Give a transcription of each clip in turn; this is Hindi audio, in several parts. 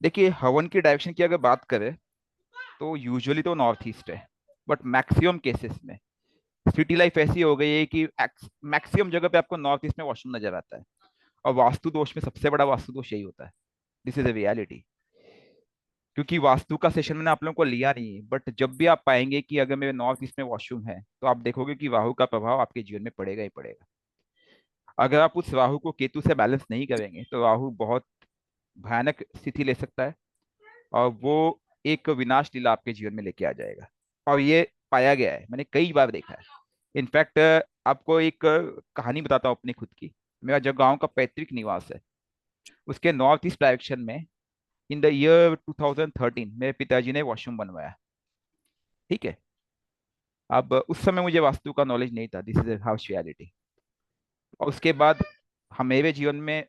देखिए, हवन की डायरेक्शन की अगर बात करें तो यूजुअली तो नॉर्थ ईस्ट है, बट मैक्सिमम केसेस में सिटी लाइफ ऐसी हो गई है कि मैक्सिमम जगह पे आपको नॉर्थ ईस्ट में वॉशरूम नजर आता है। और वास्तु दोष में सबसे बड़ा वास्तु दोष यही होता है। This is a reality. क्योंकि वास्तु का सेशन मैंने आप लोगों को लिया नहीं है, बट जब भी आप पाएंगे कि अगर मेरे नॉर्थ ईस्ट में वॉशरूम है तो आप देखोगे कि राहु का प्रभाव आपके जीवन में पड़ेगा ही पड़ेगा। अगर आप उस राहु को केतु से बैलेंस नहीं करेंगे तो राहु बहुत भयानक स्थिति ले सकता है, और वो एक विनाश लीला आपके जीवन में लेके आ जाएगा। और ये पाया गया है, मैंने कई बार देखा है। इनफैक्ट आपको एक कहानी बताता हूँ अपनी खुद की। मेरा जो गांव का पैतृक निवास है, उसके नॉर्थ ईस्ट डायरेक्शन में इन द ईयर 2013 मेरे पिताजी ने वॉशरूम बनवाया। ठीक है। अब उस समय मुझे वास्तु का नॉलेज नहीं था। This is house reality. और उसके बाद हम मेरे जीवन में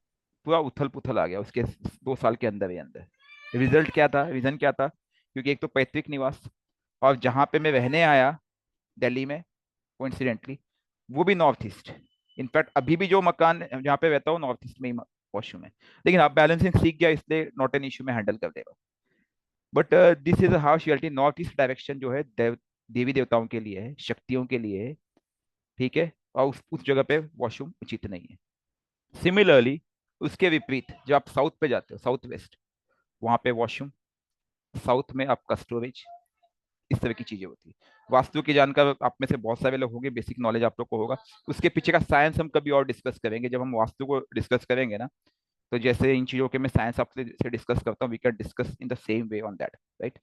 पूरा उथल पुथल आ गया उसके 2 साल के अंदर ही अंदर। रिजल्ट क्या था, रीजन क्या था? क्योंकि एक तो पैतृक निवास, और जहाँ पे मैं रहने आया दिल्ली में कोइंसिडेंटली, वो भी नॉर्थ ईस्ट। इनफैक्ट अभी भी जो मकान जहाँ पे रहता हूँ नॉर्थ ईस्ट में ही वॉशरूम है। लेकिन आप बैलेंसिंग सीख गया, इसलिए नॉट एन इश्यू में हैंडल कर देगा। But this is how reality. North east direction जो है देवी देवताओं के लिए है, शक्तियों के लिए है। ठीक है। और उस जगह पे वॉशरूम उचित नहीं है। सिमिलरली उसके विपरीत जब आप साउथ पे जाते हो, साउथ वेस्ट, वहां पे वॉशरूम, साउथ में आपका स्टोरेज, इस तरह की चीजें होती है। वास्तु की जानकार आप में से बहुत सारे लोग होंगे, बेसिक नॉलेज आप लोग को होगा। उसके पीछे का साइंस हम कभी और डिस्कस करेंगे जब हम वास्तु को डिस्कस करेंगे ना। तो जैसे इन चीजों के मैं साइंस आपसे से डिस्कस करता हूँ, we can discuss in the same way on that, right.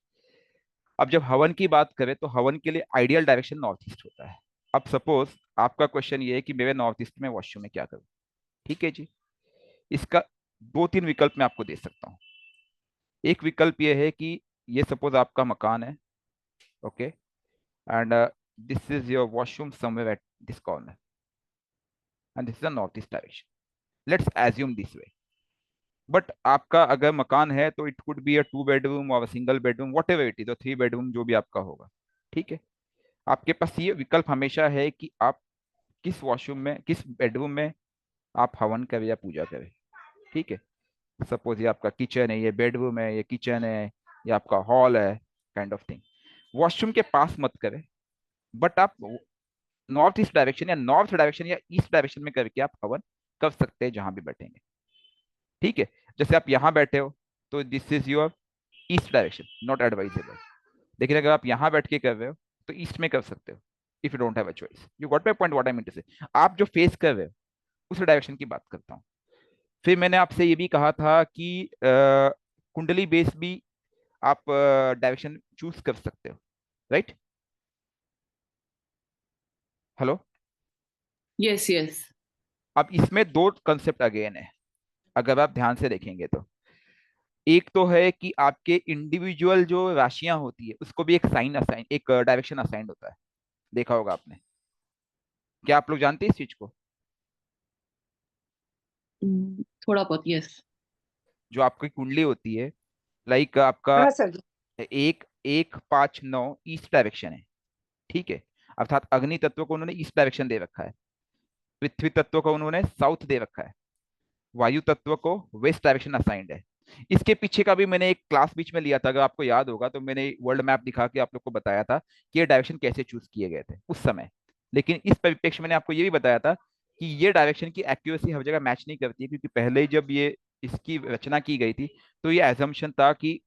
अब जब हवन की बात करें तो हवन के लिए आइडियल डायरेक्शन नॉर्थ ईस्ट होता है। अब सपोज आपका क्वेश्चन ये है कि मेरे नॉर्थ ईस्ट में वॉशरूम में क्या करूँ। ठीक है जी। इसका दो तीन विकल्प मैं आपको दे सकता हूँ। एक विकल्प ये है कि ये सपोज आपका मकान है, okay, and this is your washroom somewhere at this corner, and this is the north east direction. Let's assume this way. But आपका अगर मकान है तो it could be a 2 bedroom और single bedroom, whatever it is, 3 bedroom जो भी आपका होगा। ठीक है। आपके पास ये विकल्प हमेशा है कि आप किस वॉशरूम में, किस बेडरूम में आप हवन करें या पूजा करें। ठीक है। सपोज ये आपका किचन है, ये बेडरूम है, ये किचन है, ये आपका हॉल है, काइंड ऑफ थिंग। वॉशरूम के पास मत करें, बट आप नॉर्थ ईस्ट डायरेक्शन या नॉर्थ डायरेक्शन या ईस्ट डायरेक्शन में करके आप हवन कर सकते हैं जहां भी बैठेंगे। ठीक है। जैसे आप यहाँ बैठे हो तो this is your east direction, not advisable. लेकिन अगर आप यहाँ बैठ के कर रहे हो तो ईस्ट में कर सकते हो, if you don't have a choice. You got my point, what I mean to say. आप जो फेस कर रहे हो उस डायरेक्शन की बात करता हूँ। फिर मैंने आपसे ये भी कहा था कि कुंडली बेस भी आप डायरेक्शन चूज कर सकते हो, राइट। हेलो। Yes yes. अब इसमें दो कंसेप्ट अगेन है, अगर आप ध्यान से देखेंगे तो। एक तो है कि आपके इंडिविजुअल जो राशियां होती है उसको भी एक साइन असाइन, एक डायरेक्शन असाइन होता है। देखा होगा आपने। क्या आप लोग जानते हैं इस चीज को? थोड़ा बहुत यस। जो आपकी कुंडली होती है, लाइक आपका हाँ सर। 1, 1, 5, 9 ईस्ट डायरेक्शन है। ठीक है। अर्थात अग्नि तत्व को उन्होंने ईस्ट डायरेक्शन दे रखा है, पृथ्वी तत्व को उन्होंने साउथ दे रखा है, वायु तत्व को वेस्ट डायरेक्शन असाइंड है। इसके पीछे का भी मैंने एक क्लास बीच में लिया था, अगर आपको याद होगा तो मैंने वर्ल्ड मैप दिखा के आप लोग को बताया था कि ये डायरेक्शन कैसे चूज किए गए थे उस समय। लेकिन इस परिप्रेक्ष्य में मैंने आपको ये भी बताया था कि ये डायरेक्शन की एक्यूरेसी हर जगह मैच नहीं करती है, क्योंकि पहले जब ये इसकी रचना की गई थी तो ये एजम्पशन था कि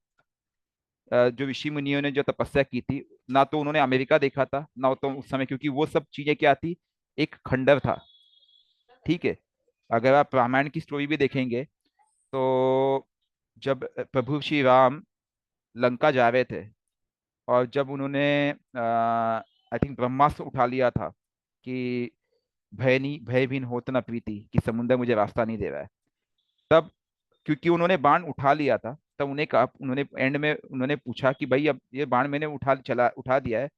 जो ऋषि मुनियों ने जो तपस्या की थी, ना तो उन्होंने अमेरिका देखा था ना तो उस समय, क्योंकि वो सब चीजें क्या थी, एक खंडर था। ठीक है। अगर आप रामायण की स्टोरी भी देखेंगे तो जब प्रभु श्री राम लंका जा रहे थे, और जब उन्होंने आई थिंक ब्रह्मास्त्र उठा लिया था कि भय नहीं, भय भीन होत न प्रीति, कि समुद्र मुझे रास्ता नहीं दे रहा है, तब क्योंकि उन्होंने बाण उठा लिया था, तब उन्हें कहा, उन्होंने एंड में उन्होंने पूछा कि भाई अब ये बाण मैंने उठा दिया है,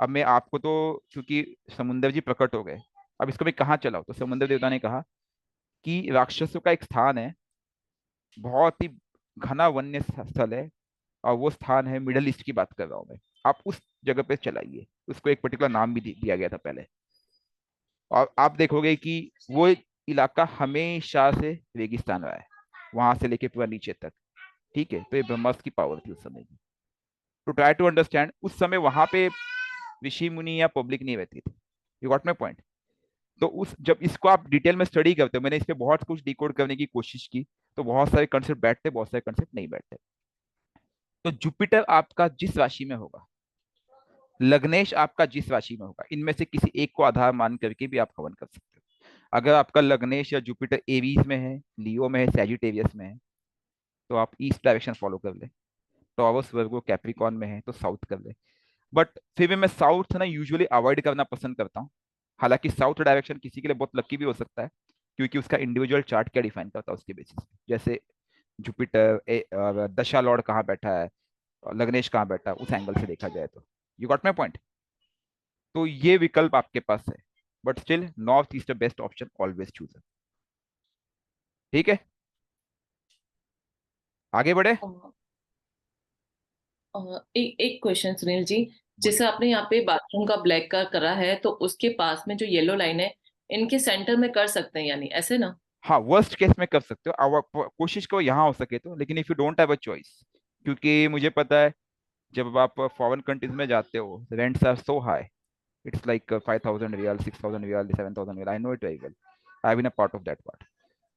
अब मैं आपको तो, क्योंकि समुद्र जी प्रकट हो गए, अब इसको मैं कहाँ चलाऊं? तो समुद्र देवता ने कहा कि राक्षसों का एक स्थान है, बहुत ही घना वन्य स्थल है, और वो स्थान है, मिडल ईस्ट की बात कर रहा हूँ मैं, आप उस जगह पे चलाइए। उसको एक पर्टिकुलर नाम भी दिया गया था पहले। और आप देखोगे कि वो इलाका हमेशा से रेगिस्तान रहा है, वहां से लेके पूरा नीचे तक। ठीक है, तो ये ब्रह्मास्त्र की पावर थी उस समय की। टू ट्राई टू अंडरस्टैंड, उस समय वहां पे ऋषि मुनि या पब्लिक नहीं रहती थी। You got my point. तो उस जब इसको आप डिटेल में स्टडी करते हो, मैंने इस पे बहुत कुछ डिकोड करने की कोशिश की, तो बहुत सारे कंसेप्ट बैठते, बहुत सारे कंसेप्ट नहीं बैठते। तो जुपिटर आपका जिस राशि में होगा, लग्नेश आपका जिस राशि में होगा, इनमें से किसी एक को आधार मान करके भी आप हवन कर सकते हो। अगर आपका लग्नेश या जुपिटर एरीज में है, लियो में है, सैजिटेरियस में है, तो आप ईस्ट डायरेक्शन फॉलो कर ले। टॉरस वर्गो कैप्रिकॉन में है तो साउथ कर ले। बट फिर भी मैं साउथ ना यूजुअली अवॉइड करना पसंद करता हूँ। हालांकि साउथ डायरेक्शन किसी के लिए बहुत लकी भी हो सकता है, क्योंकि उसका इंडिविजुअल चार्ट क्या डिफाइन करता है उसके बेसिस पे। जैसे जुपिटर और दशा लॉर्ड कहाँ बैठा है, और लग्नेश कहाँ बैठा है, उस एंगल से देखा जाए तो। You got my point. तो ये विकल्प आपके पास है, but still north east best option, always choose. ठीक है, आगे बढ़े। अ, एक एक क्वेश्चन सुनील जी। बोलिए। जैसे आपने यहाँ पे बाथरूम का ब्लैक का करा है, तो उसके पास में जो येलो लाइन है, इनके सेंटर में कर सकते हैं यानी ऐसे ना? हाँ, वर्स्ट केस में कर सकते हो, कोशिश करो यहाँ हो सके तो, लेकिन if you don't have a choice, क्योंकि मुझे पता है जब आप फॉरेन कंट्रीज में जाते हो, rents are so high. It's like 5,000 riyal, 6,000 riyal, 7,000 riyal. I know it very well, I been a part of that part.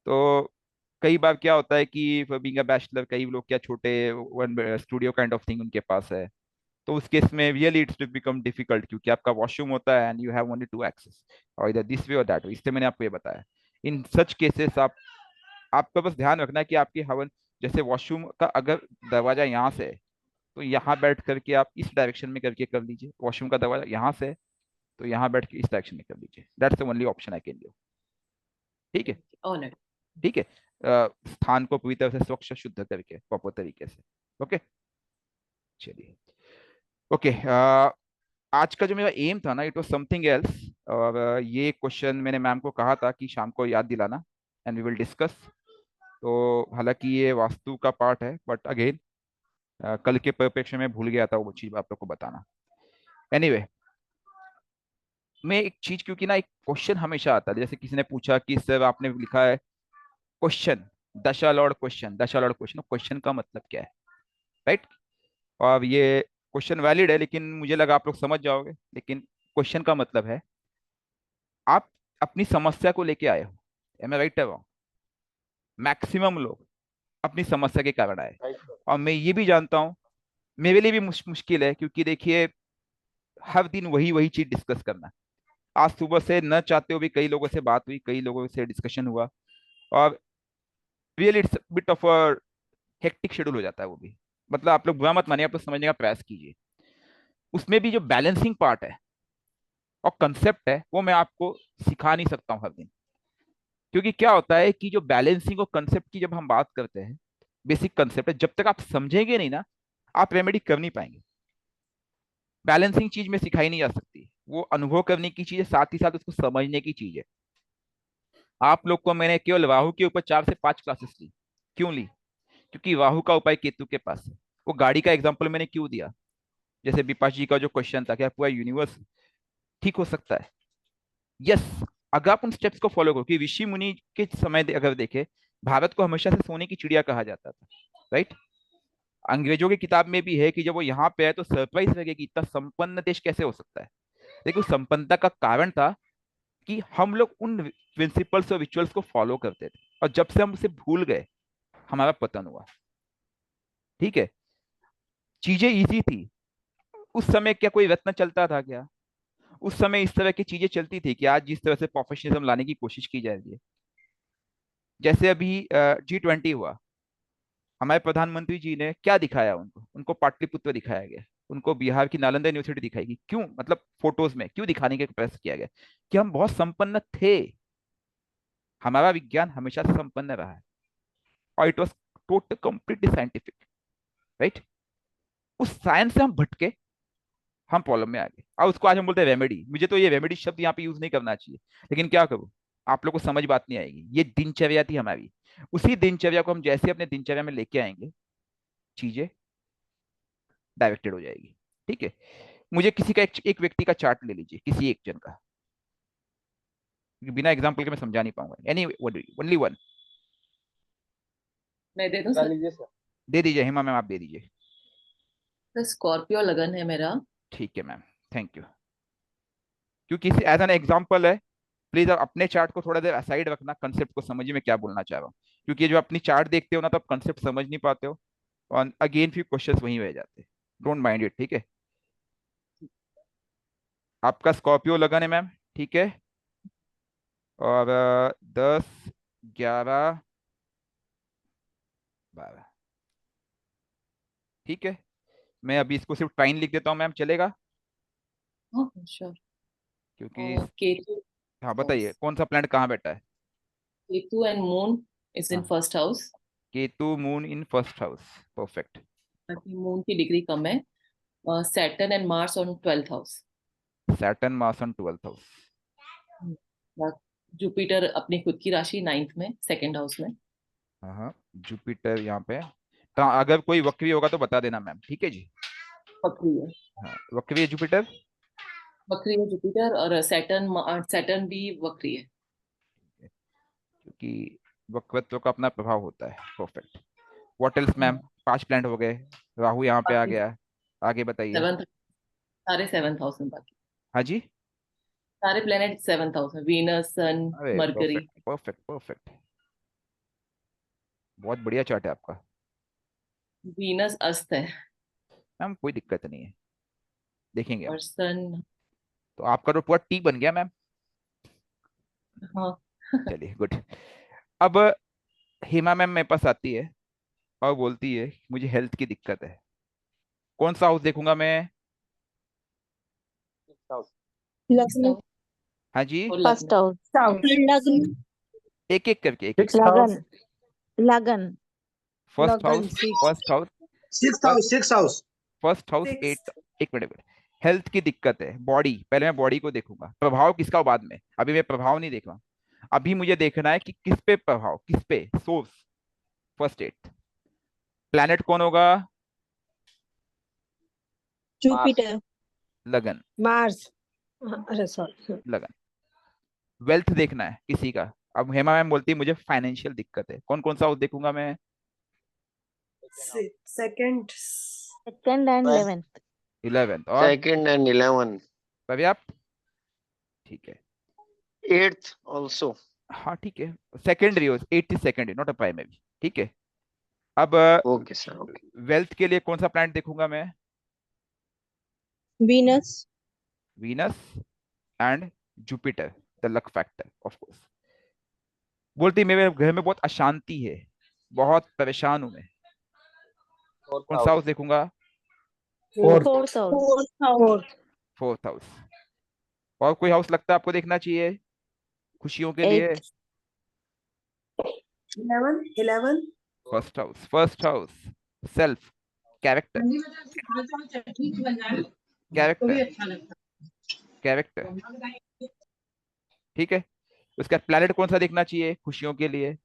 तो कई बार क्या होता है कि बीइंग अ बैचलर, कई लोग क्या छोटे one studio kind of thing उनके पास है, तो उस केस में रियली इट्स बिकम डिफिकल्ट, क्योंकि आपका वॉशरूम होता है and you have only to access, और इधर दिस वे और दैट वे। इसलिए मैंने आपको ये बताया। इन सच केसेस आपका बस ध्यान रखना है कि आपकी हवन, जैसे वॉशरूम का अगर दरवाजा यहाँ से है, तो यहाँ बैठ करके आप इस डायरेक्शन में करके कर लीजिए। वॉशरूम का दरवाजा यहाँ से है, तो यहाँ बैठ के इस डायरेक्शन में कर लीजिए। That's the only option I can give. ठीक है। ऑलराइट। ठीक है। स्थान को पूरी तरह से स्वच्छ शुद्ध करके प्रॉपर तरीके से। ओके, चलिए। ओके, आज का जो मेरा एम था ना, इट वाज समथिंग एल्स। और ये क्वेश्चन मैंने मैम को कहा था कि शाम को याद दिलाना, एंड वी विल डिस्कस। तो हालांकि ये वास्तु का पार्ट है, बट अगेन कल के परिप्रेक्ष्य में भूल गया था वो चीज आप लोग को बताना। एनीवे, मैं एक चीज, क्योंकि ना एक क्वेश्चन हमेशा आता है, जैसे किसी ने पूछा कि सर आपने लिखा है क्वेश्चन, दशा लॉर्ड क्वेश्चन, दशा लॉर्ड क्वेश्चन, क्वेश्चन का मतलब क्या है, राइट? और ये क्वेश्चन वैलिड है, लेकिन मुझे लगा आप लोग समझ जाओगे। लेकिन क्वेश्चन का मतलब है आप अपनी समस्या को लेके आए हो। एम आई राइट है? मैक्सिमम लोग अपनी समस्या के कारण आए। Right sir. और मैं ये भी जानता हूँ, मेरे लिए भी मुश्किल है, क्योंकि देखिए हर दिन वही वही चीज डिस्कस करना। आज सुबह से न चाहते हुए भी कई लोगों से बात हुई, कई लोगों से डिस्कशन हुआ, और really it's bit of a hectic schedule हो जाता है वो भी। मतलब आप लोग बुरा मत मानिए, आप लोग समझने का प्रयास कीजिए। उसमें भी जो बैलेंसिंग पार्ट है और कंसेप्ट है, वो मैं आपको सिखा नहीं सकता हूँ हर दिन। क्योंकि क्या होता है कि जो बैलेंसिंग और कंसेप्ट की जब हम बात करते हैं, बेसिक कंसेप्ट है, जब तक आप समझेंगे नहीं ना, आप रेमेडी कर नहीं पाएंगे। बैलेंसिंग चीज में सिखाई नहीं जा सकती, वो अनुभव करने की चीज है, साथ ही साथ उसको समझने की चीज है। आप लोग को मैंने केवल राहु के ऊपर 4 से 5 क्लासेस ली। क्यों ली? क्योंकि राहु का उपाय केतु के पास है। वो गाड़ी का एग्जाम्पल मैंने क्यों दिया? जैसे विपाश जी का जो क्वेश्चन था, क्या पूरा यूनिवर्स ठीक हो सकता है? यस, अगर आप उन स्टेप्स को फॉलो करो। कि ऋषि मुनि के समय अगर देखे, भारत को हमेशा से सोने की चिड़िया कहा जाता था, राइट? अंग्रेजों की किताब में भी है कि जब वो यहाँ पे आए तो सरप्राइज लगे कि इतना संपन्न देश कैसे हो सकता है। लेकिन उस संपन्नता का कारण था कि हम लोग उन प्रिंसिपल्स और रिचुअल्स को फॉलो करते थे, और जब से हम उसे भूल गए, हमारा पतन हुआ। ठीक है, चीजें इजी थी। उस समय क्या कोई रत्न चलता था क्या? उस समय इस तरह की चीजें चलती थी कि आज जिस तरह से प्रोफेशनलिज्म लाने की कोशिश की जा रही है। जैसे अभी G20 हुआ, हमारे प्रधानमंत्री जी ने क्या दिखाया? उनको उनको पाटलिपुत्र दिखाया गया, उनको बिहार की नालंदा यूनिवर्सिटी दिखाई गई। क्यों? मतलब फोटोज में क्यों दिखाने का प्रयास किया गया? कि हम बहुत संपन्न थे। हमारा विज्ञान हमेशा से संपन्न रहा है, और it was total completely scientific, right? उस साइंस से हम भटके, हम प्रॉब्लम में आ गए, और उसको आज हम बोलते हैं रेमेडी। मुझे तो ये रेमेडी शब्द यहाँ पे यूज नहीं करना चाहिए, लेकिन क्या करूँ, आप लोग को समझ बात नहीं आएगी। ये दिनचर्या थी हमारी, उसी दिनचर्या को हम जैसे अपने दिनचर्या में लेके आएंगे, चीजें डायरेक्टेड हो जाएगी। ठीक है। मुझे किसी का एक व्यक्ति का चार्ट ले लीजिए, किसी एक जन का, क्योंकि बिना एग्जाम्पल के मैं समझा नहीं पाऊंगा। Any only one. मैं दे दूं बता सर? लीजिए सर। दे दीजिए हेमा मैम, आप दे दीजिए। तो स्कॉर्पियो लगन है मेरा। ठीक है मैम, थैंक यू। क्योंकि एज एन एग्जाम्पल है, प्लीज आप अपने चार्ट को थोड़ा देर असाइड रखना, कंसेप्ट को समझिए मैं क्या बोलना चाह रहा हूँ। क्योंकि जो अपनी चार्ट देखते हो ना, तो आप कंसेप्ट समझ नहीं पाते हो, और अगेन फिर क्वेश्चंस वहीं रह जाते हैं। डोंट माइंड इट, ठीक है। आपका स्कॉर्पियो लगन है मैम, ठीक है। और 10, 11, 12, ठीक है। मैं अभी इसको सिर्फ टाइम लिख देता हूँ मैम, चलेगा? हाँ श्योर। क्योंकि और केतु। हाँ बताइए, कौन सा प्लैनेट कहाँ बैठा है? Ketu and moon is in हाँ, first house. Ketu moon in first house, perfect. बाकी मून की डिग्री कम है। Saturn and Mars on twelfth house. Saturn Mars on 12th house. Jupiter अपनी खुद की राशि नाइन्थ में, सेकंड हाउस में। हाँ हाँ, जुपिटर यहाँ पे। तो अगर कोई वक्री होगा तो बता देना मैम, ठीक है जी। वक्री है। हाँ, वक्री है जुपिटर। वक्री है जुपिटर, और सैटर्न सैटर्न भी वक्री है। क्योंकि वक्रत्व का अपना प्रभाव होता है, perfect. What else ma'am? 5 planet हो गए, राहु यहाँ पे आ बाकी गया, आगे बताइए। सेवंथ, सारे सेवंथ हाउस में बाकी। हाँ जी। सारे प्लेनेट सेवंथ हाउस में, वीनस, सन, अरे मरकरी। परफेक्ट परफेक्ट परफेक्ट, बहुत बढ़िया चार्ट है आपका। वीनस अस्त है। मैम कोई दिक्कत नहीं है, देखेंगे हम। और सन। तो आपका तो पूरा टी बन गया मैम। हाँ। चलिए गुड। अब हेमा मैम मेरे पास आती है और बोलती है मुझे हेल्थ की दिक्कत है। कौन सा हाउस देखूंगा मैं? लग्न। हाँ जी। और फर्स्ट लग्न। हाउस। लग्न। एक एक करके, एक एक सिक्स करके। हाउस। लगन। लगन। फर्स्ट लगन house, six. First house, six first house. Six house. First house six. 8। एक मिनट मिनट। हेल्थ की दिक्कत है, बॉडी, पहले मैं बॉडी को देखूंगा, प्रभाव किसका बाद में, अभी मैं प्रभाव नहीं देख रहा। अभी मुझे देखना है कि किस पे प्रभाव, किस पे सोर्स। फर्स्ट 8 प्लैनेट कौन होगा? मार्स। जुपिटर। लगन। मार्स। अरे सॉरी। लगन। वेल्थ देखना है किसी का। अब हेमा मैम बोलती है मुझे फाइनेंशियल दिक्कत है, कौन कौन सा हाउस देखूंगा मैं? Second. Second and 11th। 11th और Second and 11. पर्याप्त, ठीक है। Eighth also. हाँ ठीक है, सेकेंडरी हो, 8 सेकेंडरी, नॉट अ प्राइमरी, ठीक है। अब Okay, sir. Okay. वेल्थ के लिए कौन सा प्लैनेट देखूंगा मैं? Venus. Venus and Jupiter, the luck factor of course. बोलती मेरे घर में बहुत अशांति है, बहुत परेशान हूं मैं, फोर्थ कौन सा हाउस। हाउस देखूंगा? Fourth. Fourth house. Fourth house. Fourth house. और कोई हाउस लगता है आपको देखना चाहिए खुशियों के लिए? 8th। 11। 11। First house, first house, self, character, character, character, ठीक है। उसका प्लैनेट कौन सा देखना चाहिए खुशियों के लिए?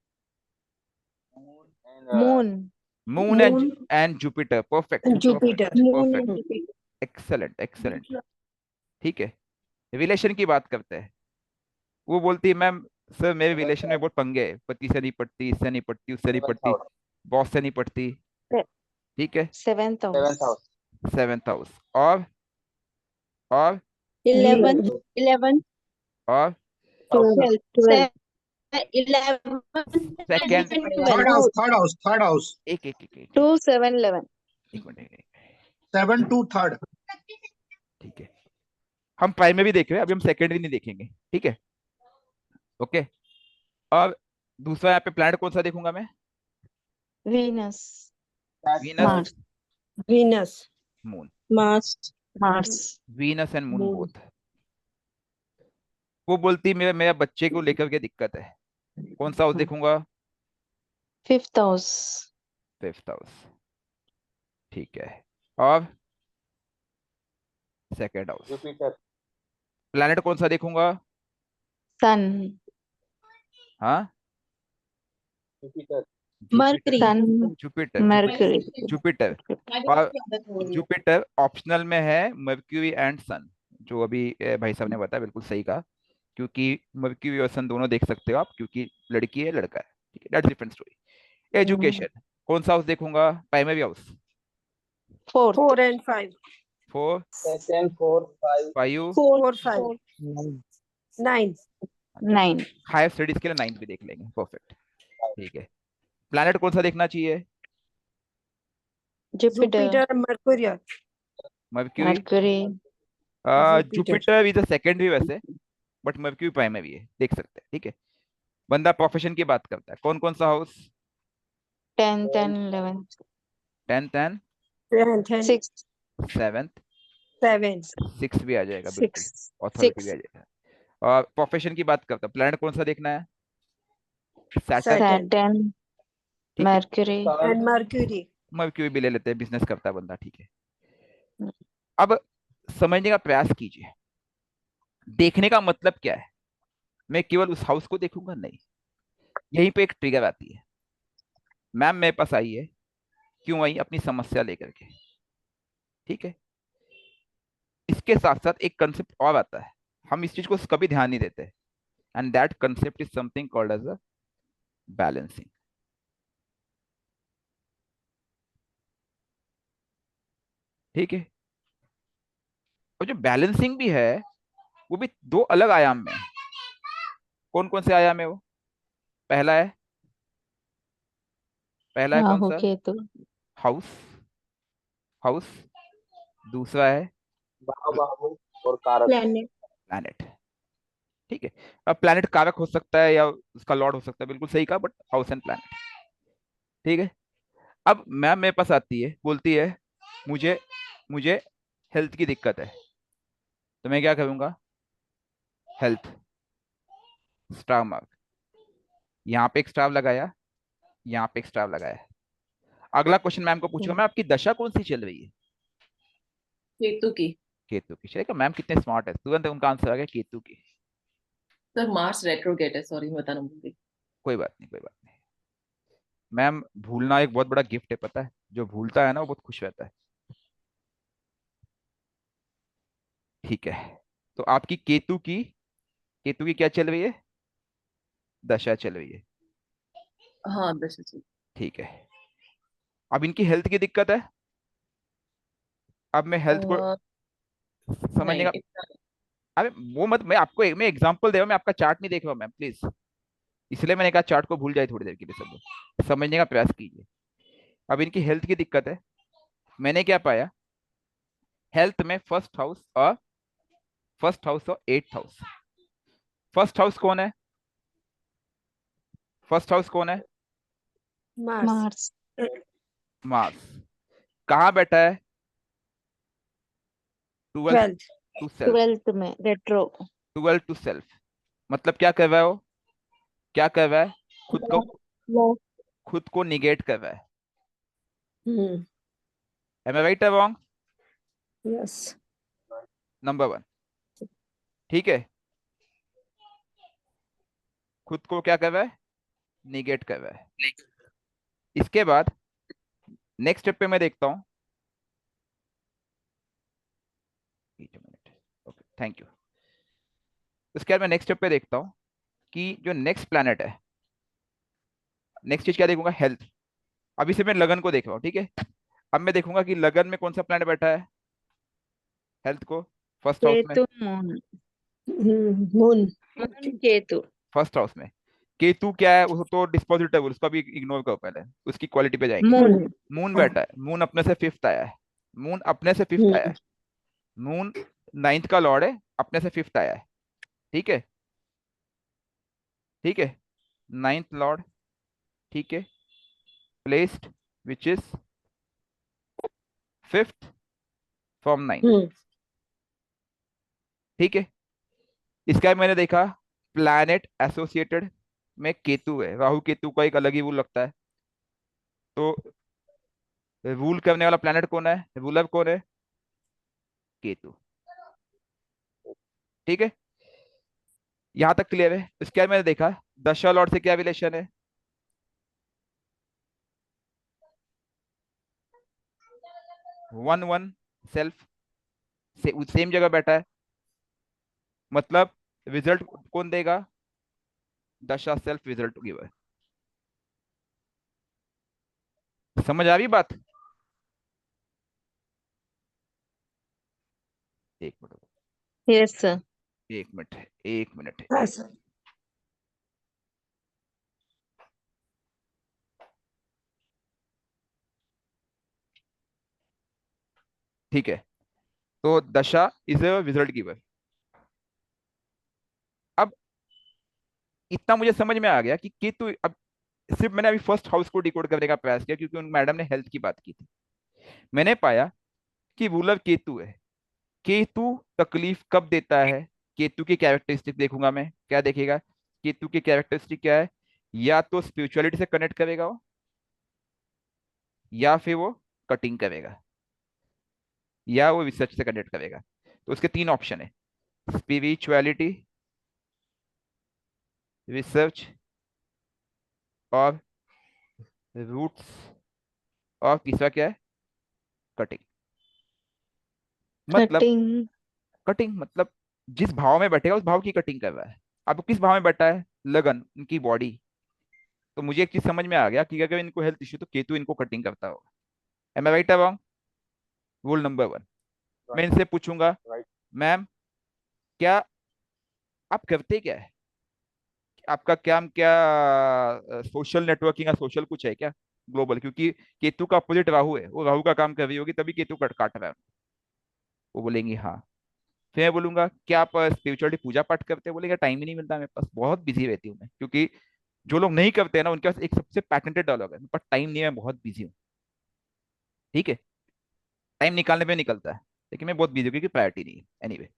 Moon. Moon moon. And Jupiter, perfect Jupiter. Perfect moon perfect, and Jupiter. Excellent excellent, ठीक है। रिलेशन की बात करते हैं। वो बोलती है मैम सर मेरे रिलेशन में बहुत पंगे है, पति से नहीं पटती, इससे नहीं पटती, उससे नहीं सेवेंथ पटती, हाउस। बॉस से नहीं पटती, ठीक है। Seventh seventh house. House. 7th house और 11। 11। और 12। 12। 11। Second. 3rd 12। House. 3rd house. 3rd house. एक 2, 7, 11। एक मिनट, 7 to 3rd। ठीक है। हम प्राइमरी देख रहे हैं, अभी हम सेकेंडरी नहीं देखेंगे, ठीक है। ओके। और दूसरा यहाँ पे प्लैनेट कौन सा देखूंगा मैं? Venus. Venus, Mars. Venus. Moon. Mars. Mars. Venus and moon moon. Both. वो बोलती मेरे मेरे बच्चे को लेकर के दिक्कत है, कौन सा हाउस देखूंगा? Fifth house. 5th हाउस, ठीक है। और सेकेंड हाउस, जुपिटर। प्लैनेट कौन सा देखूंगा? सन। हाँ, Jupiter. Jupiter, Mercury. Sun. Jupiter, Jupiter, Mercury. Jupiter. और जुपिटर ऑप्शनल में है, मर्क्यूरी एंड सन, जो अभी भाई साहब ने बताया, बिल्कुल सही कहा। क्योंकि मर्क्यूरी और सन दोनों देख सकते हो आप, क्योंकि लड़की है लड़का है, ठीक है, दैट्स डिफरेंट स्टोरी। एजुकेशन, कौन सा हाउस देखूंगा? Primary house. Fourth. 4 and 5. 4, Second, 4, 5, 5, 4, 5. 9. 9. 9. Higher studies के लिए 9 भी देख लेंगे, परफेक्ट। ठीक है, प्लैनेट कौन सा देखना चाहिए? Jupiter. Jupiter, Mercury. Mercury. Mercury. Jupiter. Jupiter is the second भी वैसे, बट मर्क्यूरी प्राइमरी है, देख सकते हैं। ठीक है, बंदा प्रोफेशन की बात करता है, कौन कौन सा house? 10th and 11th. 10th and 10, 6th. 7th। 7. 6 भी आ जाएगा, बिल्कुल। 6. अथॉरिटी भी 6. आ जाएगा। और प्रोफेशन की बात करता है, प्लैनेट कौन सा देखना है? सैटर्न। Saturn. Saturn. ठीक है, Mercury. And Mercury. मर्क्यूरी भी ले लेते हैं, बिजनेस करता है बंदा। ठीक है, अब समझने का प्रयास कीजिए, देखने का मतलब क्या है? मैं केवल उस हाउस को देखूंगा? नहीं, यहीं पे एक ट्रिगर आती है। मैम मेरे पास आई है, क्यों आई? अपनी समस्या लेकर के। ठीक है, इसके साथ साथ एक कंसेप्ट और आता है, हम इस चीज को कभी ध्यान नहीं देते, and that concept is something called as a balancing. ठीक है, और जो बैलेंसिंग भी है, वो भी दो अलग आयाम में है। कौन कौन से आयाम है वो? पहला है, पहला है कौन राहु सा? केतु. हाउस। हाउस। दूसरा है बाबू और कारक। Planet. प्लैनेट। ठीक है, अब प्लैनेट कारक हो सकता है या उसका लॉर्ड हो सकता है, बिल्कुल सही कहा, बट हाउस एंड प्लैनेट। ठीक है, अब मैम मेरे पास आती है, बोलती है मुझे मुझे हेल्थ की दिक्कत है, तो मैं क्या करूंगा? Health, star mark. यहाँ पे एक स्टार लगाया, यहाँ पे एक स्टार लगाया। अगला क्वेश्चन मैम को पूछूंगा, मैं आपकी दशा कौन सी चल रही है? केतु की। केतु की। चलेगा, मैम कितने स्मार्ट है, तुरंत उनका आंसर आ गया केतु की। सर मार्स रेट्रोगेट है, सॉरी मैं बताना भूल गई। कोई बात नहीं, कोई बात नहीं। मैम भूलना एक बहुत बड़ा गिफ्ट है, पता है, जो भूलता है ना वो बहुत खुश रहता है। ठीक है, तो आपकी केतु की क्या चल रही है? दशा चल रही है। हाँ दशा जी। ठीक है, अब इनकी हेल्थ की दिक्कत है। अब मैं हेल्थ को अ, समझने नहीं का, इतना अरे वो मत, मैं आपको मैं एग्जांपल दे रहा हूँ, मैं आपका चार्ट नहीं देख रहा हूँ मैम, प्लीज। इसलिए मैंने कहा चार्ट को भूल जाए थोड़ी देर के लिए, सब लोग समझने का प्रयास कीजिए। अब इनकी हेल्थ की दिक्कत है, मैंने क्या पाया? हेल्थ में फर्स्ट हाउस और 8th हाउस। फर्स्ट हाउस कौन है? फर्स्ट हाउस कौन है? Mars. Mars. मार्स। कहाँ बैठा है? 12th 12th. To self. 12th में retro. 12th टू सेल्फ, मतलब क्या कर रहा है वो? क्या कर रहा है? खुद को Love. खुद को निगेट कर रहा है। Hmm. एम आई राइट और रॉन्ग? Yes. नंबर 1। ठीक है, खुद को क्या कर रहा है? निगेट कर रहा है। इसके बाद नेक्स्ट स्टेप पे मैं देखता हूँ, ओके थैंक यू। उसके बाद मैं नेक्स्ट स्टेप पे देखता हूँ कि जो नेक्स्ट प्लैनेट है, नेक्स्ट चीज क्या देखूंगा? हेल्थ। अभी से मैं लगन को देख रहा हूँ, ठीक है। अब मैं देखूंगा कि लगन में कौन सा प्लैनेट बैठा है हेल्थ को? फर्स्ट हाउस में। Ketu moon. Moon. Moon Ketu. First house में केतु क्या है? वो तो डिस्पोजिटेबल, उसका भी इग्नोर करो, पहले उसकी क्वालिटी पे जाएंगे। Moon. Moon. मून बैठा है, मून अपने से 5th आया है। मून अपने से 5th आया Hmm. है। मून 9th का लॉर्ड है, अपने से 5th आया है। ठीक है, ठीक है, 9th लॉर्ड। ठीक है, placed which is 5th from 9th। Hmm. ठीक है, इसका मैंने देखा प्लैनेट एसोसिएटेड में केतु है, राहु केतु का एक अलग ही रूल लगता है। तो रूल करने वाला प्लैनेट कौन है? रूलर कौन है? केतु। ठीक है, यहां तक क्लियर है। इसके बाद मैंने देखा दशा लॉर्ड से क्या रिलेशन है? 1 1 सेल्फ, से सेम जगह बैठा है, मतलब रिजल्ट कौन देगा? दशा सेल्फ रिजल्ट गिवर। समझ आ रही बात? एक मिनट, Yes, sir. एक मिनट, एक मिनट। हाँ सर। ठीक है, तो दशा इज ए रिजल्ट गिवर। अब इतना मुझे समझ में आ गया कि केतु, अब सिर्फ मैंने अभी फर्स्ट हाउस को डिकोड करने का प्रयास किया क्योंकि उन मैडम ने हेल्थ की बात की थी। मैंने पाया कि रूलर केतु है। केतु तकलीफ कब देता है? केतु की कैरेक्टरिस्टिक देखूंगा मैं, क्या देखेगा? केतु की कैरेक्टरिस्टिक क्या है? या तो स्पिरिचुअलिटी से कनेक्ट करेगा वो, या फिर वो कटिंग करेगा, या वो रिसर्च से कनेक्ट करेगा। तो उसके तीन ऑप्शन है, स्पिरिचुअलिटी, रिसर्च और रूट्स, और तीसरा क्या है? कटिंग। मतलब Cutting. कटिंग मतलब जिस भाव में बैठेगा उस भाव की कटिंग कर रहा है। अब वो किस भाव में बैठा है? लगन, उनकी बॉडी। तो मुझे एक चीज समझ में आ गया कि अगर इनको हेल्थ इश्यू तो केतु इनको कटिंग करता होगा। एम आई राइट और रॉन्ग? रूल नंबर वन, मैं राइट, इनसे पूछूंगा, राइट। मैम क्या आप करते क्या है? आपका क्या क्या सोशल नेटवर्किंग या सोशल कुछ है क्या ग्लोबल? क्योंकि केतु का अपोजिट राहु है, वो राहु का काम कर रही होगी तभी केतु कट काट रहा है। वो बोलेंगी हाँ। फिर मैं बोलूंगा क्या आप स्पिरिचुअलिटी पूजा पाठ करते हैं? बोलेगा टाइम ही नहीं मिलता मेरे पास, बहुत बिजी रहती हूँ मैं। क्योंकि जो लोग नहीं करते हैं ना उनके पास एक सबसे पैटेंटेड डायलॉग है, पर टाइम नहीं है, मैं बहुत बिजी हूँ। ठीक है, टाइम निकालने पे निकलता है, लेकिन मैं बहुत बिजी हूँ क्योंकि प्रायोरिटी नहीं है। एनीवे,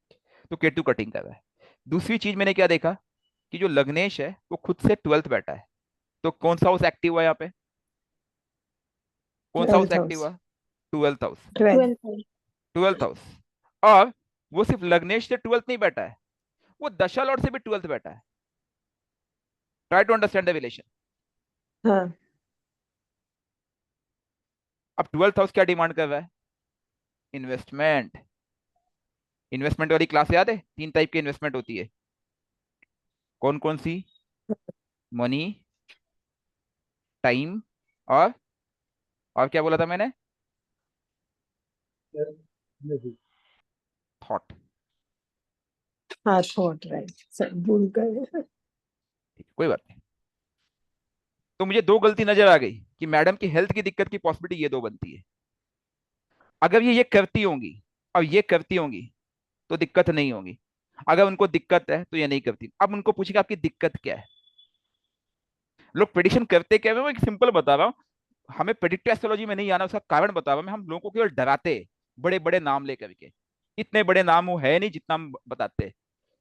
तो केटू कटिंग कर रहा है। दूसरी चीज मैंने क्या देखा कि जो लग्नेश है वो खुद से 12th बैठा है। तो कौन सा हाउस एक्टिव हुआ यहाँ पे? कौन सा हाउस 12th एक्टिव हाउस। हुआ? 12th house. 12। 12th house. और वो सिर्फ लग्नेश से 12th नहीं बैठा है, वो दशा लॉर्ड से भी 12th बैठा है। Try to understand the relation. हाँ। अब 12th हाउस क्या डिमांड कर रहा है? इन्वेस्टमेंट। इन्वेस्टमेंट वाली क्लास याद है? तीन टाइप की इन्वेस्टमेंट होती है, कौन कौन सी? मनी, टाइम, और क्या बोला था मैंने? थॉट। हाँ थॉट, राइट सर, भूल गए। कोई बात नहीं। तो मुझे दो गलती नजर आ गई कि मैडम की हेल्थ की दिक्कत की पॉसिबिलिटी ये दो बनती है। अगर ये करती होंगी और ये करती होंगी तो दिक्कत नहीं होगी। अगर उनको दिक्कत है तो ये नहीं करती। अब उनको पूछेगा आपकी दिक्कत क्या है? लोग प्रेडिक्शन करते क्या है? मैं एक सिंपल बता रहा हूँ, हमें प्रेडिक्टिव एस्ट्रोलॉजी में नहीं आना, उसका कारण बता रहा हूं मैं। हम लोगों को केवल डराते हैं बड़े बड़े नाम लेकर के। इतने बड़े नाम वो है नहीं जितना हम बताते हैं।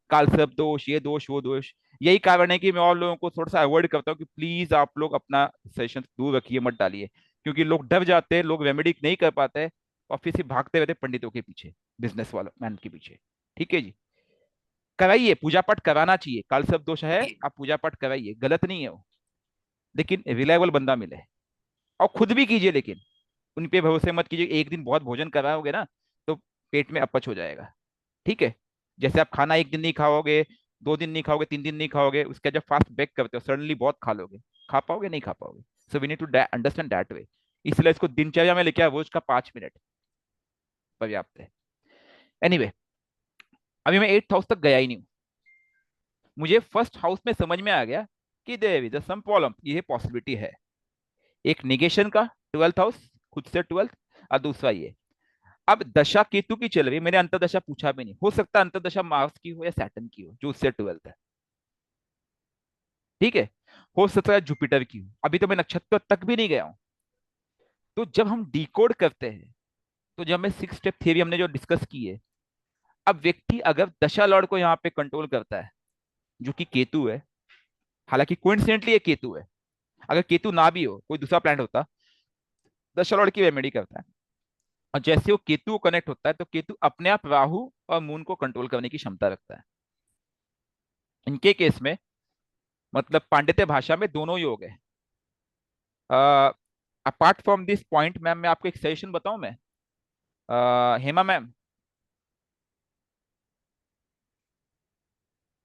कालसर्प दोष, ये दोष, वो दोष। यही कारण है कि मैं और लोगों को थोड़ा सा अवॉइड करता हूँ कि प्लीज आप लोग अपना सेशन दूर रखिए, मत डालिए। क्योंकि लोग डर जाते हैं, लोग रेमेडी नहीं कर पाते हैं, और फिर से भागते रहते पंडितों के पीछे, बिजनेस वालों मैन के पीछे। ठीक है जी, कराइए पूजा पाठ, कराना चाहिए। कालसर्प दोष है, आप पूजा पाठ कराइए, गलत नहीं है वो, लेकिन रिलायबल बंदा मिले। और खुद भी कीजिए, लेकिन उन पे भरोसे मत कीजिए। एक दिन बहुत भोजन कराओगे ना तो पेट में अपच हो जाएगा। ठीक है, जैसे आप खाना एक दिन नहीं खाओगे, 2 दिन नहीं खाओगे, 3 दिन नहीं खाओगे, उसके जब फास्ट ब्रेक करते हो सडनली बहुत खा लोगे। खा पाओगे? नहीं खा पाओगे। So we need to understand that way. इसलिए इसको दिनचर्या में लेके आओ, रोज का 5 मिनट पर्याप्त है। एनीवे, अभी मैं 8th हाउस तक गया ही नहीं हूँ। मुझे फर्स्ट हाउस में समझ में आ गया कि देयर इज सम प्रॉब्लम, ये पॉसिबिलिटी है। एक निगेशन का 12th हाउस, खुद से 12th, और दूसरा ये। अब दशा केतु की चल रही है, मैंने अंतरदशा पूछा भी नहीं। हो सकता है अंतरदशा मार्स की हो या सैटर्न की हो, जो उससे 12th है। ठीक है, हो सकता है जुपिटर की हो। अभी तो मैं नक्षत्र तक भी नहीं गया हूं। तो जब हम डिकोड करते हैं, तो जब मैं 6 स्टेप थियरी हमने जो डिस्कस की है, अब व्यक्ति अगर दशा लॉर्ड को यहाँ पे कंट्रोल करता है, जो कि केतु है, हालांकि कोइंसिडेंटली ये केतु है, अगर केतु ना भी हो, कोई दूसरा प्लैनेट होता, दशा लॉर्ड की रेमेडी करता है। और जैसे वो केतु को कनेक्ट होता है, तो केतु अपने आप राहु और मून को कंट्रोल करने की क्षमता रखता है। इनके केस में मतलब पांडित्य भाषा में दोनों योग है। Apart from this point ma'am, मैं आपको एक सजेशन बताऊं मैं, हेमा मैम,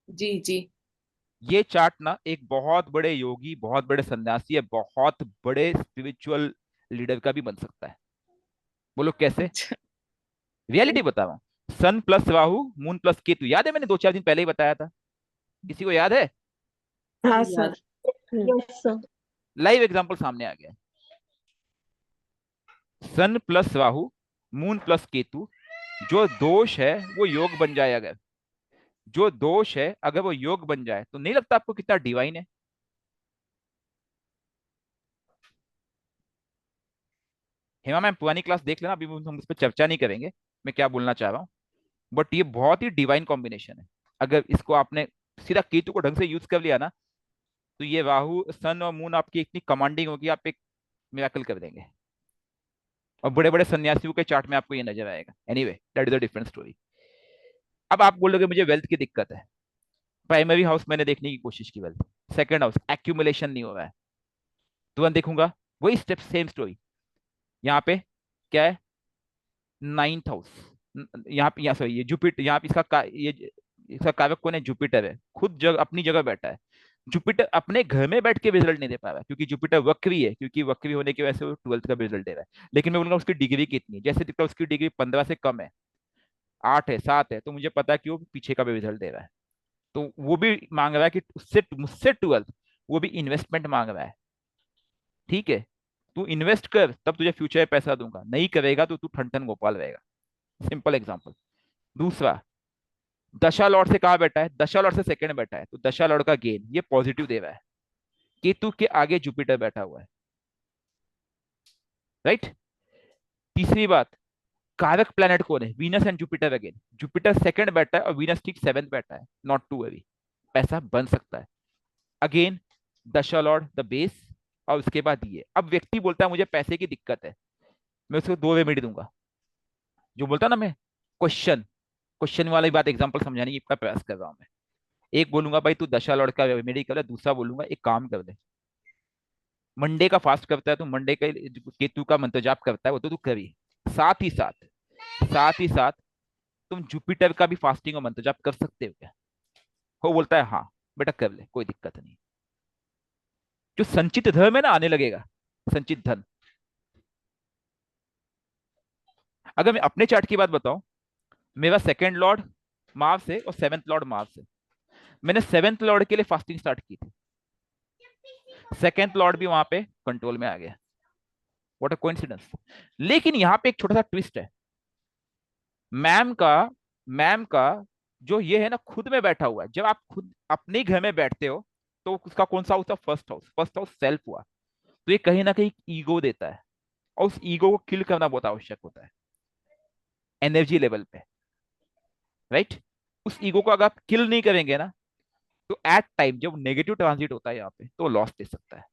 जी जी। ये चार्ट ना एक बहुत बड़े योगी, बहुत बड़े सन्यासी है, बहुत बड़े स्पिरिचुअल लीडर का भी बन सकता है। बोलो कैसे? अच्छा, रियलिटी बता रहा हूँ। Sun plus Rahu, moon plus Ketu, याद है मैंने 2-4 दिन पहले ही बताया था, किसी को याद है? हाँ याद। Sir. Yes sir. Live example सामने आ गया। Sun plus Rahu, moon plus Ketu, जो दोष है वो योग बन जाए। अगर जो दोष है अगर वो योग बन जाए तो नहीं लगता आपको कितना डिवाइन है? हेमा मैम पुरानी क्लास देख लेना, अभी हम उस पर चर्चा नहीं करेंगे, मैं क्या बोलना चाह रहा हूँ। बट ये बहुत ही डिवाइन कॉम्बिनेशन है। अगर इसको आपने सीधा केतु को ढंग से यूज कर लिया ना, तो ये राहु सन और मून आपकी इतनी कमांडिंग होगी, आप एक मिराकल कर देंगे। और बड़े बड़े सन्यासियों के चार्ट में आपको ये नजर आएगा। Anyway, that is a different story. अब आप बोलोगे मुझे वेल्थ की दिक्कत है। प्राइमरी हाउस मैंने देखने की कोशिश की वेल्थ, सेकंड हाउस एक्यूमुलेशन नहीं हो रहा है, तुरंत देखूंगा वही स्टेप, सेम स्टोरी। यहाँ पे क्या है? 9th house. यहाँ पे, यहाँ सॉरी, ये जुपिटर, यहाँ पे ये इसका कारक कौन है? जुपिटर है, खुद अपनी जगह बैठा है। जुपिटर अपने घर में बैठ के रिजल्ट नहीं दे पा रहा है, क्योंकि जुपिटर वक्री है, क्योंकि वक्री होने की वजह से वो 12th का रिजल्ट दे रहा है। लेकिन मैं बोलूंगा उसकी डिग्री कितनी है, जैसे दिखता है उसकी डिग्री 15 से कम है, 8 है, 7 है, तो मुझे पता है कि वो पीछे का भी रिजल्ट दे रहा है। तो वो भी मांग रहा है कि उससे मुझसे 12th, वो भी इन्वेस्टमेंट मांग रहा है। ठीक है, तू इन्वेस्ट कर तब तुझे फ्यूचर में पैसा दूंगा, नहीं करेगा तो तू ठन ठन गोपाल रहेगा। Simple example. दूसरा, दशा लॉर्ड से कहा बैठा है? दशा लॉर्ड से सेकंड बैठा है, तो दशा लॉर्ड का गेन ये पॉजिटिव दे रहा है। केतु के आगे जुपिटर बैठा हुआ है, राइट। तीसरी बात, कारक प्लेनेट कौन है? Venus and Jupiter again. Jupiter second बैठा है और वीनस ठीक 7th बैठा है, नॉट टू अभी। पैसा बन सकता है। अगेन दशा लॉर्ड द बेस, और उसके बाद ये। अब व्यक्ति बोलता है मुझे पैसे की दिक्कत है, मैं उसको 2 रेमेडी दूंगा। जो बोलता है ना, मैं क्वेश्चन क्वेश्चन वाली बात एग्जांपल समझाने की का प्रयास कर रहा हूं मैं। एक बोलूंगा भाई तू दशा लॉर्ड का रेमेडी कर ले, दूसरा बोलूंगा एक काम कर ले, मंडे का फास्ट करता है तो मंडे का केतु का मंत्र जाप करता है वो तो तू करी। साथ ही साथ, साथ ही साथ तुम जुपिटर का भी फास्टिंग और मंत्र जाप कर सकते हो क्या? वो बोलता है हाँ बेटा कर ले, कोई दिक्कत नहीं। जो संचित धन है ना, आने लगेगा संचित धन। अगर मैं अपने चार्ट की बात बताऊं, मेरा सेकंड लॉर्ड मार्स है और 7th लॉर्ड मार्स है। मैंने 7th लॉर्ड के लिए फास्टिंग स्टार्ट की थी, सेकंड लॉर्ड भी वहां पे कंट्रोल में आ गया। What a coincidence. लेकिन यहाँ पे एक छोटा सा ट्विस्ट है। मैम का मैम का जो ये है ना, खुद में बैठा हुआ है। जब आप खुद अपने घर में बैठते हो तो उसका कौन सा हाउस था? First house. First house self हुआ, तो ये कहीं ना कहीं ईगो देता है, और उस ईगो को किल करना बहुत आवश्यक होता है एनर्जी लेवल पे, राइट। उस ईगो को अगर आप किल नहीं करेंगे ना, तो एट टाइम जब नेगेटिव ट्रांजिट होता है यहाँ पे तो लॉस दे सकता है।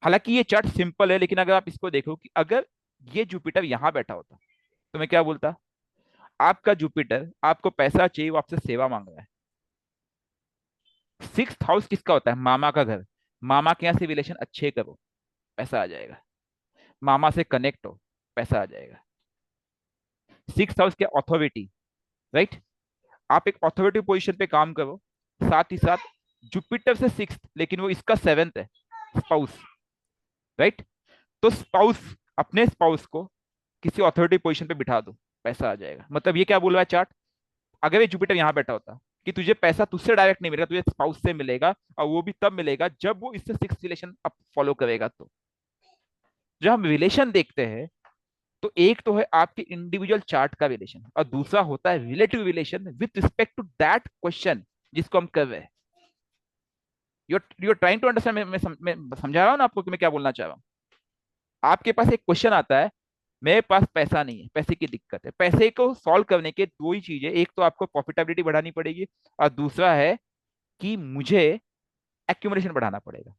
हालांकि ये चार्ट सिंपल है, लेकिन अगर आप इसको देखो कि अगर ये जुपिटर यहां बैठा होता तो मैं क्या बोलता? आपका जुपिटर आपको पैसा चाहिए, वो आपसे सेवा मांग रहा है। 6th हाउस किसका होता है? मामा का घर। मामा के यहाँ से रिलेशन अच्छे करो, पैसा आ जाएगा। मामा से कनेक्ट हो, पैसा आ जाएगा। 6th हाउस के अथॉरिटी, राइट। आप एक अथॉरिटी पोजीशन पे काम करो, साथ ही साथ जुपिटर से 6th, लेकिन वो इसका 7th है, स्पाउस, राइट। तो स्पाउस, अपने स्पाउस को किसी अथॉरिटी पोजीशन पे बिठा दो, पैसा आ जाएगा। मतलब ये क्या बोल रहा है चार्ट? अगर ये जुपिटर यहाँ बैठा होता कि तुझे पैसा तुझसे डायरेक्ट नहीं मिलेगा, तुझे स्पाउस से मिलेगा, और वो भी तब मिलेगा जब वो इससे 6th रिलेशन अब फॉलो करेगा। तो जब हम रिलेशन देखते हैं, तो एक तो है आपके इंडिविजुअल चार्ट का रिलेशन, और दूसरा होता है relative relation with respect to that question जिसको हम कर रहे हैं। You are trying to understand. मैं समझा रहा हूँ ना आपको कि मैं क्या बोलना चाह रहा हूँ। आपके पास एक क्वेश्चन आता है, मेरे पास पैसा नहीं है, पैसे की दिक्कत है। पैसे को सॉल्व करने के 2 ही चीजें, एक तो आपको प्रॉफिटेबिलिटी बढ़ानी पड़ेगी, और दूसरा है कि मुझे एक्यूमुलेशन बढ़ाना पड़ेगा।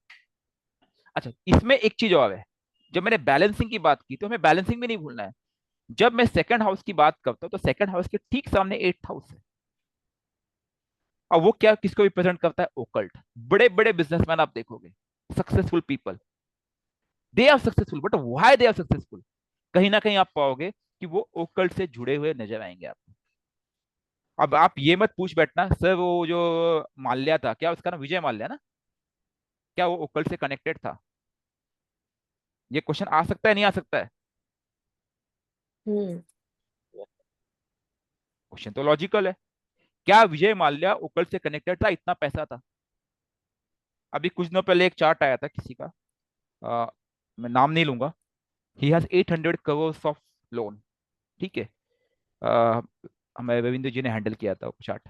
अच्छा, इसमें एक चीज और है। जब मैंने बैलेंसिंग की बात की तो हमें बैलेंसिंग भी नहीं भूलना है। जब मैं सेकंड हाउस की बात करता हूं तो सेकंड हाउस के ठीक सामने 8th हाउस है, और वो क्या किसको रिप्रेजेंट करता है? ओकल्ट। बड़े बड़े बिजनेसमैन आप देखोगे, successful people, they are successful, but why they are successful? कहीं ना कहीं आप पाओगे कि वो ओकल्ट से जुड़े हुए नजर आएंगे आपको। अब आप ये मत पूछ बैठना सर वो जो माल्या था, क्या उसका नाम विजय माल्या ना, क्या वो ओकल्ट से कनेक्टेड था? ये क्वेश्चन आ सकता है, नहीं आ सकता है? हम्म क्वेश्चन तो लॉजिकल है। क्या विजय माल्या ओकल्ट से कनेक्टेड था? इतना पैसा था। अभी कुछ दिनों पहले एक चार्ट आया था किसी का, मैं नाम नहीं लूंगा। He has 800 crore of loan. ठीक है। अ, हमारे रविंद्र जी ने हैंडल किया था वो चार्ट।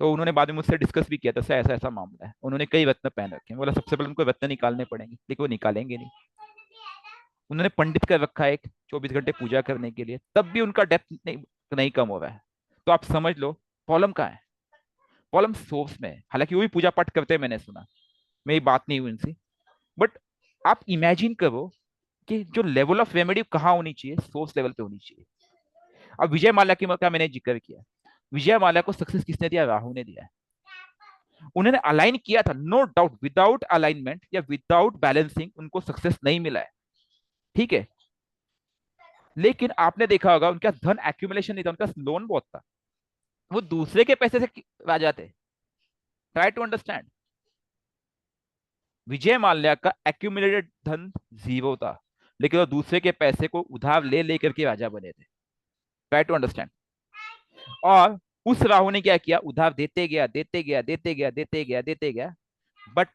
तो उन्होंने बाद में मुझसे डिस्कस भी किया था, सर ऐसा ऐसा मामला है। उन्होंने कई रत्न पहन रखे हैं। बोला सबसे पहले उनको रत्न निकालने पड़ेंगे, लेकिन वो निकालेंगे नहीं। उन्होंने पंडित का रखा है एक 24 घंटे पूजा करने के लिए, तब भी उनका डेप्थ नहीं कम हो रहा है। तो आप समझ लो प्रॉब्लम कहाँ है। प्रॉब्लम सोर्स में है। हालांकि वो भी पूजा पाठ करते हैं, मैंने सुना, मेरी बात नहीं हुई उनसे। बट आप इमेजिन करो कि जो लेवल ऑफ रेमेडी कहाँ होनी चाहिए, सोर्स लेवल पे होनी चाहिए। अब विजय माल्या की का मैंने जिक्र किया। विजय माल्या को सक्सेस किसने दिया? राहु ने दिया है। उन्होंने अलाइन किया था, नो डाउट। विदाउट अलाइनमेंट या विदाउट बैलेंसिंग उनको सक्सेस नहीं मिला है। ठीक है। लेकिन आपने देखा होगा उनका धन एक्यूमुलेशन नहीं था, उनका लोन बहुत था। वो दूसरे के पैसे से राजा थे। Try to understand. Vijay Mallya का एक्यूमुलेटेड धन जीरो था, लेकिन वो दूसरे के पैसे को उधार ले लेकर के राजा बने थे। Try to understand. और उस राहु ने क्या किया? उधार देते गया, देते गया, देते गया, देते गया, देते गया। बट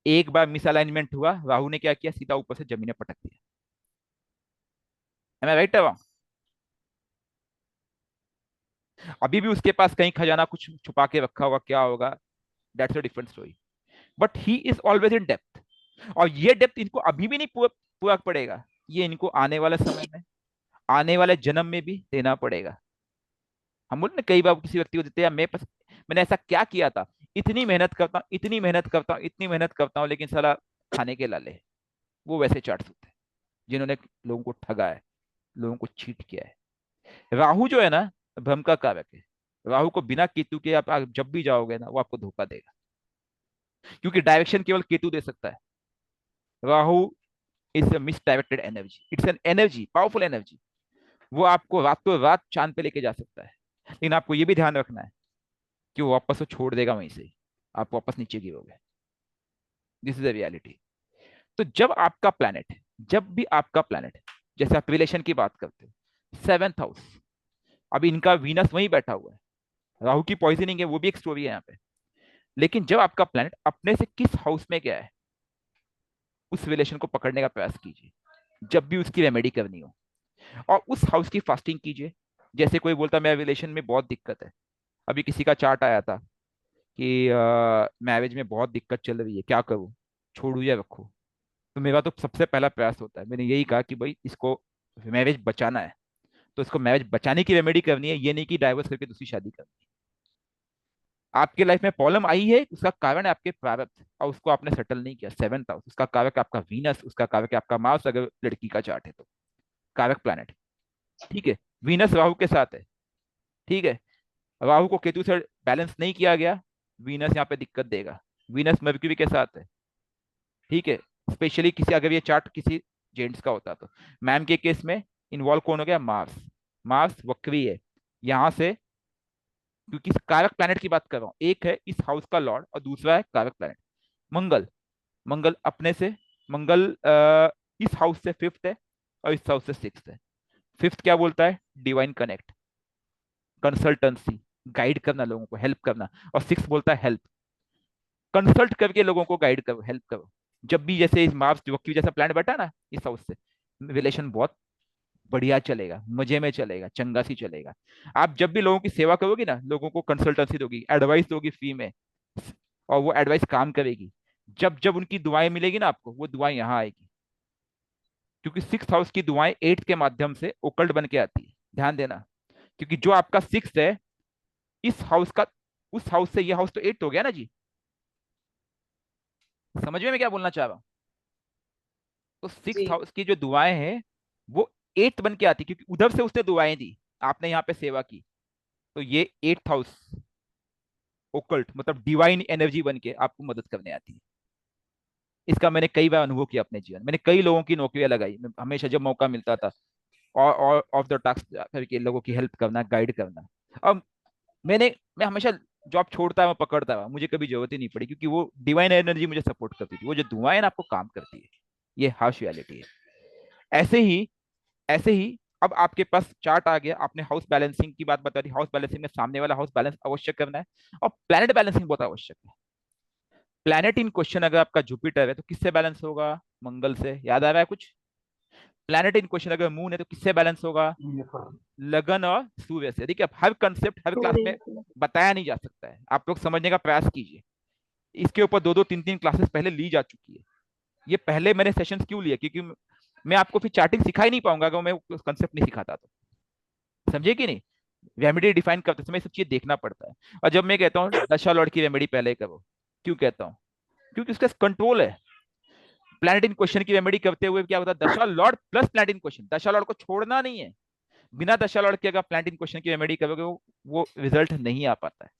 एक बार मिसअलाइनमेंट हुआ, राहु ने क्या किया? सीधा ऊपर से जमीने पटक दिया। एम आई राइट? अभी भी उसके पास कहीं खजाना कुछ छुपा के रखा होगा, क्या होगा, that's a different story. But he is always in depth. और ये डेप्थ इनको अभी भी नहीं पूरा पूरा पड़ेगा, ये इनको आने वाले समय में, आने वाले जन्म में भी देना पड़ेगा। हम बोले ना कई बार किसी व्यक्ति को देते हैं, मैंने ऐसा क्या किया था, इतनी मेहनत करता हूँ, इतनी मेहनत करता हूँ, इतनी मेहनत करता हूँ, लेकिन साला खाने के लाले। वो वैसे चार्ट्स होते हैं जिन्होंने लोगों को ठगा है, लोगों को चीट किया है। राहु जो है ना, भ्रम का कारक है। राहु को बिना केतु के आप जब भी जाओगे ना, वो आपको धोखा देगा, क्योंकि डायरेक्शन केवल केतु दे सकता है। Rahu is miss directed energy, it's an energy, powerful energy. वो आपको रातों रात चांद पे लेके जा सकता है, लेकिन आपको ये भी ध्यान रखना है कि वो वापस वो छोड़ देगा वहीं से, आप वापस नीचे गिरोगे। This is the reality. तो जब आपका प्लैनेट, जब भी आपका प्लैनेट, जैसे आप रिलेशन की बात करते हो, 7th हाउस, अभी इनका वीनस वहीं बैठा हुआ है। राहु की पॉइजनिंग है, वो भी एक स्टोरी है यहाँ पे। लेकिन जब आपका प्लैनेट अपने से किस हाउस में गया है, उस रिलेशन को पकड़ने का प्रयास कीजिए जब भी उसकी रेमेडी करनी हो। और उस हाउस की फास्टिंग कीजिए। जैसे कोई बोलता मेरे रिलेशन में बहुत दिक्कत है, अभी किसी का चार्ट आया था कि मैरिज में बहुत दिक्कत चल रही है, क्या करूं, छोड़ू या रखूं? तो मेरा तो सबसे पहला प्रयास होता है, मैंने यही कहा कि भाई इसको मैरिज बचाना है, तो इसको मैरिज बचाने की रेमेडी करनी है, ये नहीं कि डाइवोर्स करके दूसरी शादी करनी है। आपके लाइफ में प्रॉब्लम आई है, उसका कारण है आपके प्रारब्ध, और उसको आपने सेटल नहीं किया। 7th हाउस, उसका कारक है आपका वीनस, उसका कारक है आपका मार्स, अगर लड़की का चार्ट है तो कारक प्लैनेट। ठीक है। वीनस राहु के साथ है। ठीक है। राहु को केतु से बैलेंस नहीं किया गया, वीनस यहाँ पे दिक्कत देगा। वीनस मर्क्यूरी के साथ है। ठीक है। स्पेशली किसी, अगर ये चार्ट किसी जेंट्स का होता तो। मैम के केस में इन्वॉल्व कौन हो गया? मार्स। मार्स वक्री है यहां से, क्योंकि कारक प्लैनेट की बात कर रहा हूं। एक है इस हाउस का लॉर्ड और दूसरा है कारक प्लैनेट मंगल। मंगल अपने से, मंगल इस हाउस से 5th है और इस हाउस से 6th है। 5th क्या बोलता है? डिवाइन कनेक्ट, कंसल्टेंसी, गाइड करना, लोगों को हेल्प करना। और 6 बोलता है हेल्प, कंसल्ट करके लोगों को गाइड करो, हेल्प करो। जब भी जैसे इस मार्स वक्री जैसा प्लान बैठा ना इस हाउस से, रिलेशन बहुत बढ़िया चलेगा, मजे में चलेगा, चंगा सी चलेगा। आप जब भी लोगों की सेवा करोगी ना, लोगों को कंसल्टेंसी दोगी, एडवाइस दोगी फ्री में, और वो एडवाइस काम करेगी। जब जब उनकी दुआएं मिलेगी ना आपको, वो दुआएं यहाँ आएगी, क्योंकि 6th हाउस की दुआएं 8th के माध्यम से ओकल्ट बन के आती है। ध्यान देना, क्योंकि जो आपका 6th है, इस हाउस का, उस हाउस से ये हाउस तो 8th हो गया ना जी। समझ में मैं क्या बोलना चाह रहा हूँ? तो 6th जी। हाउस की जो दुआएं हैं, वो 8th बन के आती, क्योंकि उधर से उसने दुआएं दी, आपने यहाँ पे सेवा की। तो ये 8th हाउस ओकल्ट मतलब डिवाइन एनर्जी बन के आपको मदद करने आती है। इसका मैंने कई बार अनुभव किया अपने जीवन। मैंने कई लोगों की नौकरियां लगाई, मैं हमेशा जब मौका मिलता था, और ऑफ द टास्क करके लोगों की हेल्प करना, गाइड करना। अब मैं हमेशा जॉब छोड़ता मैं पकड़ता हुआ, मुझे कभी जरूरत ही नहीं पड़ी, क्योंकि वो डिवाइन एनर्जी मुझे सपोर्ट करती थी। वो जो दुआएं ना आपको काम करती है। ये हार्श रियलिटी है। ऐसे ही अब आपके पास चार्ट आ गया, आपने हाउस बैलेंसिंग की बात बता दी, हाउस बैलेंसिंग में सामने वाला हाउस बैलेंस अवश्य करना है, और प्लैनेट बैलेंसिंग बहुत आवश्यक है। प्लैनेट इन क्वेश्चन अगर आपका जुपिटर है तो किससे बैलेंस होगा? मंगल से। याद आ रहा है कुछ? प्लैनेट इन क्वेश्चन अगर मून है तो किससे बैलेंस होगा? लगन और सूर्य से। देखिए, अब हर कंसेप्ट हर क्लास में बताया नहीं जा सकता है, आप लोग समझने का प्रयास कीजिए। इसके ऊपर 2-2 3-3 क्लासेस पहले ली जा चुकी है। ये पहले मैंने सेशंस क्यों लिए? क्योंकि मैं आपको फिर चार्टिंग सिखा ही नहीं पाऊंगा अगर मैं कंसेप्ट नहीं सिखाता तो। समझे कि नहीं? रेमेडी डिफाइन करते समय सब चीज देखना पड़ता है। और जब मैं कहता हूँ दशा लॉर्ड की रेमेडी पहले करो, क्यों कहता हूँ? क्योंकि उसका कंट्रोल है। प्लैनेट इन क्वेश्चन की रेमेडी करते हुए क्या होता है? दशा Lord plus planet in question, दशा लॉर्ड को छोड़ना नहीं है। बिना दशा लॉर्ड के अगर प्लैनेट इन क्वेश्चन की रेमेडी करोगे वो रिजल्ट नहीं आ पाता है।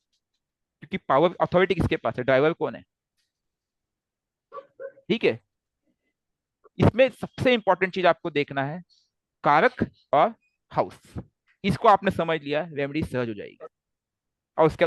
क्योंकि पावर अथॉरिटी किसके पास है? ड्राइवर कौन है? ठीक है। इसमें सबसे इंपॉर्टेंट चीज आपको देखना है कारक और हाउस। इसको आपने समझ लिया, रेमेडी सहज हो जाएगी। और उसके